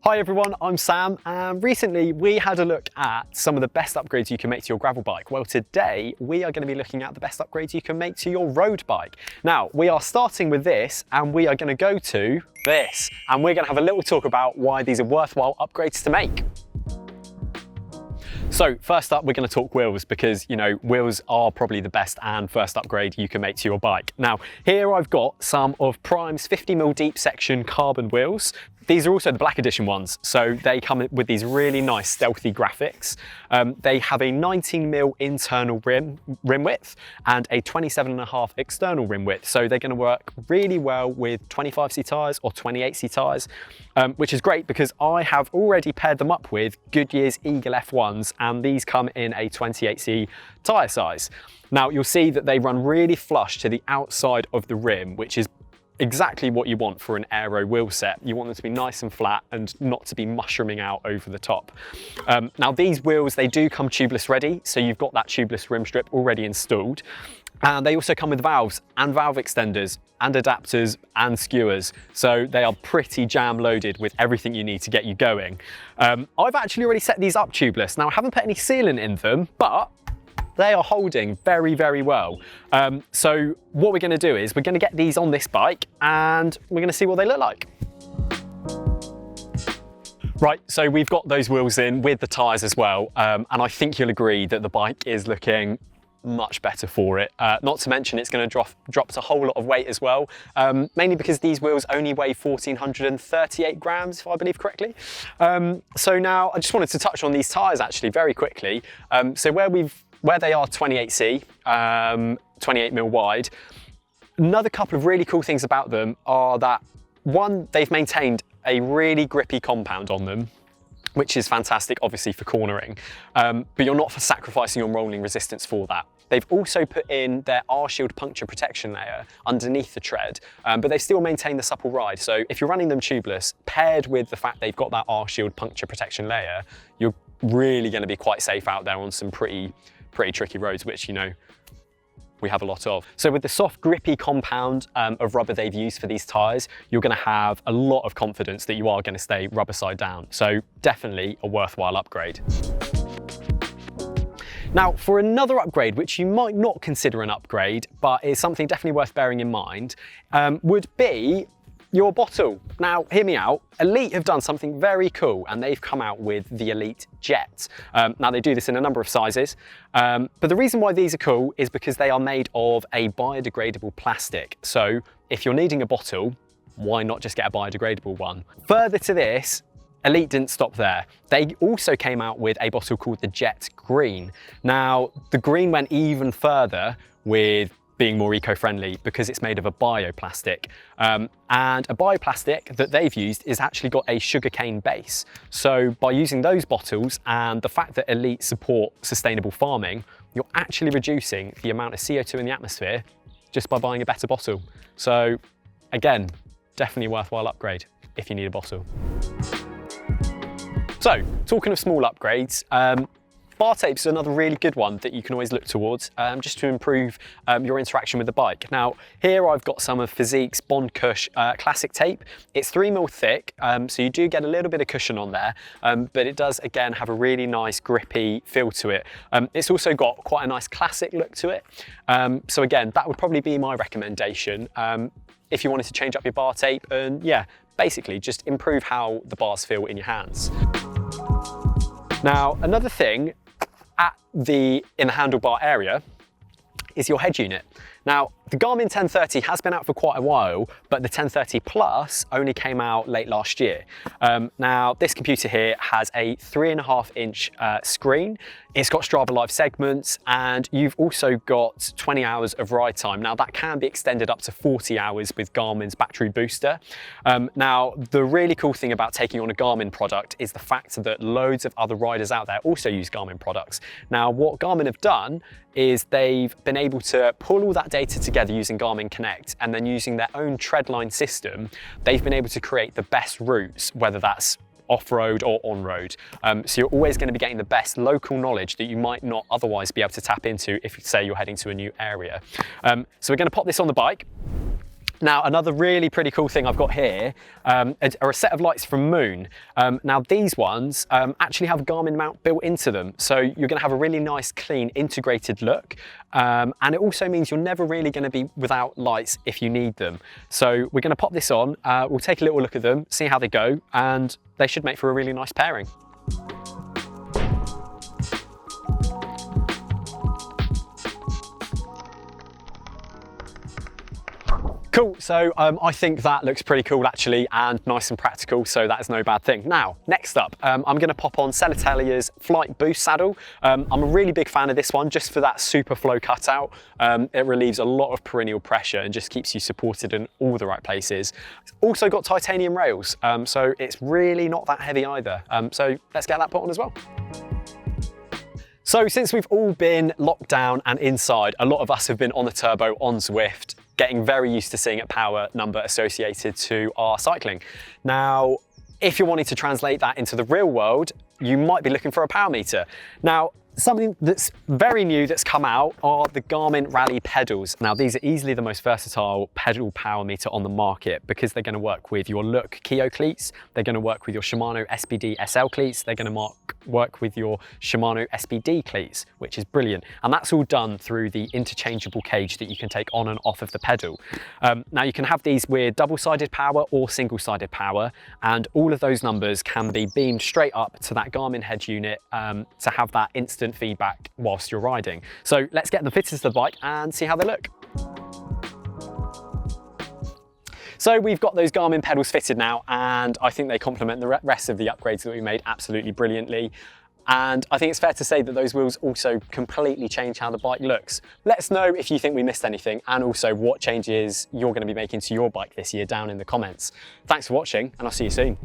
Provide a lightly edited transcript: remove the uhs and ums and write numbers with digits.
Hi everyone, I'm Sam, and recently we had a look at some of the best upgrades you can make to your gravel bike. Well, today we are going to be looking at the best upgrades you can make to your road bike. Now, we are starting with this, and we are going to go to this, and we're going to have a little talk about why these are worthwhile upgrades to make. So first up, we're going to talk wheels because, you know, wheels are probably the best and first upgrade you can make to your bike. Now, here I've got some of Prime's 50mm deep section carbon wheels. These are also the black edition ones, so they come with these really nice stealthy graphics. They have a 19mm internal rim width and a 27.5 external rim width, so they're going to work really well with 25C tyres or 28C tyres, which is great because I have already paired them up with Goodyear's Eagle F1s, and these come in a 28C tyre size. Now, you'll see that they run really flush to the outside of the rim, which is exactly what you want for an aero wheel set. You want them to be nice and flat and not to be mushrooming out over the top. Now these wheels, they do come tubeless ready, so you've got that tubeless rim strip already installed. And they also come with valves and valve extenders and adapters and skewers. So they are pretty jam loaded with everything you need to get you going. I've actually already set these up tubeless. Now I haven't put any sealant in them, but they are holding very, very well. So what we're going to do is we're going to get these on this bike and we're going to see what they look like. Right, so we've got those wheels in with the tyres as well, and I think you'll agree that the bike is looking much better for it. Not to mention it's going to drop a whole lot of weight as well, mainly because these wheels only weigh 1,438 grams, if I believe correctly. So now I just wanted to touch on these tyres actually very quickly. So where they are 28C, 28mm wide, another couple of really cool things about them are that, one, they've maintained a really grippy compound on them, which is fantastic, obviously, for cornering, but you're not sacrificing your rolling resistance for that. They've also put in their R-Shield puncture protection layer underneath the tread, but they still maintain the supple ride. So if you're running them tubeless, paired with the fact they've got that R-Shield puncture protection layer, you're really going to be quite safe out there on some pretty tricky roads, which, you know, we have a lot of. So with the soft grippy compound of rubber they've used for these tyres, you're going to have a lot of confidence that you are going to stay rubber side down. So definitely a worthwhile upgrade. Now, for another upgrade, which you might not consider an upgrade, but is something definitely worth bearing in mind, would be your bottle. Now, hear me out. Elite have done something very cool, and they've come out with the Elite Jet. Now, they do this in a number of sizes, but the reason why these are cool is because they are made of a biodegradable plastic. So if you're needing a bottle, why not just get a biodegradable one? Further to this, Elite didn't stop there. They also came out with a bottle called the Jet Green. Now, the green went even further with being more eco-friendly because it's made of a bioplastic. And a bioplastic that they've used is actually got a sugarcane base. So by using those bottles and the fact that Elite support sustainable farming, you're actually reducing the amount of CO2 in the atmosphere just by buying a better bottle. So again, definitely a worthwhile upgrade if you need a bottle. So talking of small upgrades, bar tapes are another really good one that you can always look towards just to improve your interaction with the bike. Now, here I've got some of Physique's Bond Cush classic tape. It's 3mm thick, so you do get a little bit of cushion on there, but it does, again, have a really nice grippy feel to it. It's also got quite a nice classic look to it. So again, that would probably be my recommendation if you wanted to change up your bar tape and, yeah, basically just improve how the bars feel in your hands. Now, another thing in the handlebar area is your head unit. Now, the Garmin 1030 has been out for quite a while, but the 1030 Plus only came out late last year. Now, this computer here has a 3.5-inch screen. It's got Strava Live segments, and you've also got 20 hours of ride time. Now, that can be extended up to 40 hours with Garmin's battery booster. Now, the really cool thing about taking on a Garmin product is the fact that loads of other riders out there also use Garmin products. Now, what Garmin have done is they've been able to pull all that data together using Garmin Connect, and then using their own treadline system, they've been able to create the best routes, whether that's off-road or on-road. So you're always going to be getting the best local knowledge that you might not otherwise be able to tap into if, say, you're heading to a new area. So we're going to pop this on the bike. Now, another really pretty cool thing I've got here are a set of lights from Moon. Now, these ones actually have a Garmin mount built into them, so you're going to have a really nice, clean, integrated look, and it also means you're never really going to be without lights if you need them. So we're going to pop this on, we'll take a little look at them, see how they go, and they should make for a really nice pairing. Cool, so I think that looks pretty cool actually, and nice and practical, so that is no bad thing. Now, next up, I'm gonna pop on Celatelia's Flight Boost saddle. I'm a really big fan of this one, just for that super flow cutout. It relieves a lot of perennial pressure and just keeps you supported in all the right places. It's also got titanium rails, so it's really not that heavy either. So let's get that put on as well. So since we've all been locked down and inside, a lot of us have been on the turbo on Zwift, getting very used to seeing a power number associated to our cycling. Now, if you're wanting to translate that into the real world, you might be looking for a power meter. Now, something that's very new that's come out are the Garmin Rally pedals. Now, these are easily the most versatile pedal power meter on the market because they're going to work with your Look Keo cleats, they're going to work with your Shimano SBD SL cleats, they're going to work with your Shimano SBD cleats, which is brilliant. And that's all done through the interchangeable cage that you can take on and off of the pedal. Now, you can have these with double-sided power or single-sided power, and all of those numbers can be beamed straight up to that Garmin head unit to have that instant feedback whilst you're riding. So let's get them fitted to the bike and see how they look. So we've got those Garmin pedals fitted now, and I think they complement the rest of the upgrades that we made absolutely brilliantly. And I think it's fair to say that those wheels also completely change how the bike looks. Let us know if you think we missed anything, and also what changes you're going to be making to your bike this year down in the comments. Thanks for watching, and I'll see you soon.